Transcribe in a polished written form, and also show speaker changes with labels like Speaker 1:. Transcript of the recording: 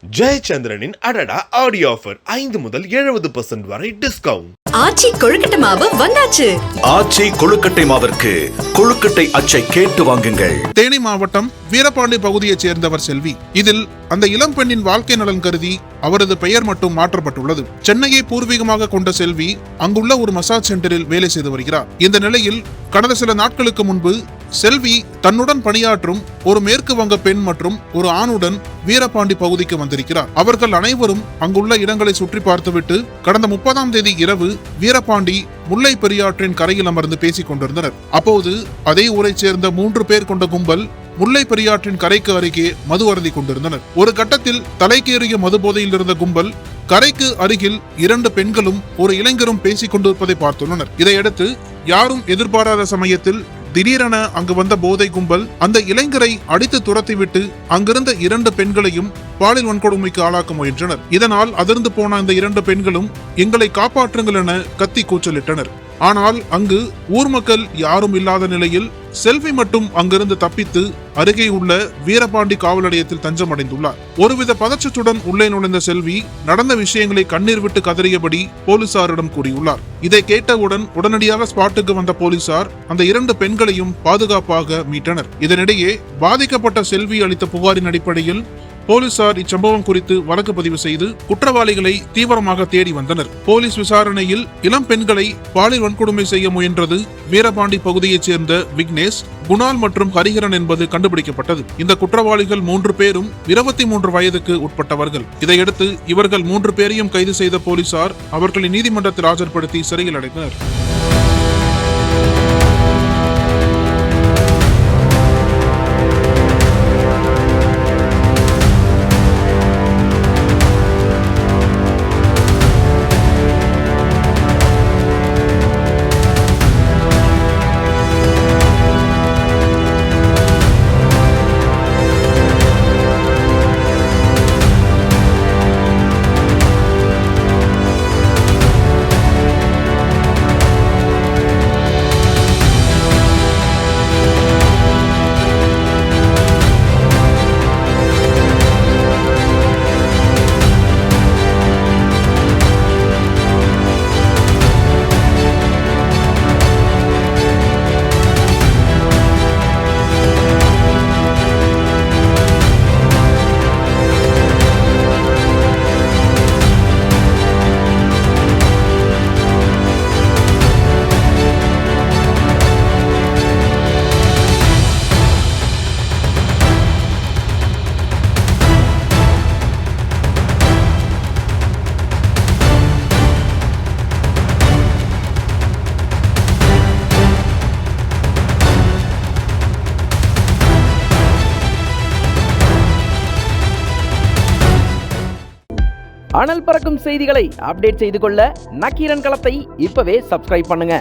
Speaker 1: ஜெயச்சந்திரனின் அடடா audio offer 5 முதல் 70% வரை டிஸ்கவுண்ட்.
Speaker 2: ஆச்சி கொழுக்கட்டை மாவு வந்தாச்சு.
Speaker 3: ஆச்சி கொழுக்கட்டை மாவிற்கு கொழுக்கட்டை அச்சை கேட்டு வாங்குங்கள்.
Speaker 4: தேனி மாவட்டம் வீரபாண்டி பகுதியைச் சேர்ந்தவர் செல்வி. இதில் அந்த இளம் பெண்ணின் வாழ்க்கை நலன் கருதி அவரது பெயர் மட்டும் மாற்றப்பட்டுள்ளது. சென்னையை பூர்வீகமாக கொண்ட செல்வி அங்குள்ள ஒரு மசாஜ் சென்டரில் வேலை செய்து வருகிறார். இந்த நிலையில் கடந்த சில நாட்களுக்கு முன்பு செல்வி தன்னுடன் பணியாற்றும் ஒரு மேற்கு வங்க பெண் மற்றும் ஒரு ஆணுடன் வீரபாண்டி பகுதிக்கு வந்திருக்கிறார். அவர்கள் அனைவரும் அங்குள்ள இடங்களை சுற்றி பார்த்துவிட்டு கடந்த 30ஆம் தேதி இரவு வீரபாண்டி முல்லை பெரியாற்றின் கரையில் அமர்ந்து பேசிக் கொண்டிருந்தனர். அப்போது அதே ஊரைச் சேர்ந்த 3 பேர் கொண்ட கும்பல் முல்லை பெரியாற்றின் கரைக்கு அருகே மது அருந்தி கொண்டிருந்தனர். ஒரு கட்டத்தில் தலைக்கேறிய மது போதையில் இருந்த கும்பல் கரைக்கு அருகில் 2 பெண்களும் ஒரு இளைஞரும் பேசிக் கொண்டிருப்பதை பார்த்துள்ளனர். இதையடுத்து யாரும் எதிர்பாராத சமயத்தில் திடீரென அங்கு வந்த போதை கும்பல் அந்த இளைஞரை அடித்து துரத்திவிட்டு அங்கிருந்த 2 பெண்களையும் பாலியல் வன்கொடுமைக்கு ஆளாக்க முயன்றனர். இதனால் அதிர்ந்து போன அந்த 2 பெண்களும் எங்களை காப்பாற்றுங்கள் என கத்தி கூச்சலிட்டனர். ஆனால் அங்கு ஊர் மக்கள் யாரும் இல்லாத நிலையில் செல்வி மட்டும் அங்கிருந்து தப்பித்து அருகே உள்ள வீரபாண்டி காவல் நிலையத்தில் தஞ்சமடைந்துள்ளார். ஒருவித பதற்றத்துடன் உள்ளே நுழைந்த செல்வி நடந்த விஷயங்களை கண்ணீர் விட்டு கதறியபடி போலீசாரிடம் கூறியுள்ளார். இதை கேட்டவுடன் உடனடியாக ஸ்பாட்டுக்கு வந்த போலீசார் அந்த 2 பெண்களையும் பாதுகாப்பாக மீட்டனர். இதனிடையே பாதிக்கப்பட்ட செல்வி அளித்த புகாரின் அடிப்படையில் போலீசார் இச்சம்பவம் குறித்து வழக்கு பதிவு செய்து குற்றவாளிகளை தீவிரமாக தேடி வந்தனர். போலீஸ் விசாரணையில் இளம் பெண்களை பாலியல் வன்கொடுமை செய்ய முயன்றது வீரபாண்டி பகுதியைச் சேர்ந்த விக்னேஷ், குணால் மற்றும் ஹரிஹரன் என்பது கண்டுபிடிக்கப்பட்டது. இந்த குற்றவாளிகள் 3 பேரும் 23 வயதுக்கு உட்பட்டவர்கள். இதையடுத்து இவர்கள் 3 பேரையும் கைது செய்த போலீசார் அவர்களை நீதிமன்றத்தில் ஆஜர்படுத்தி சிறையில் அடைத்தனர்.
Speaker 5: அனல் பறக்கும் செய்திகளை அப்டேட் செய்து கொள்ள நக்கீரன் களத்தை இப்பவே சப்ஸ்கிரைப் பண்ணுங்க.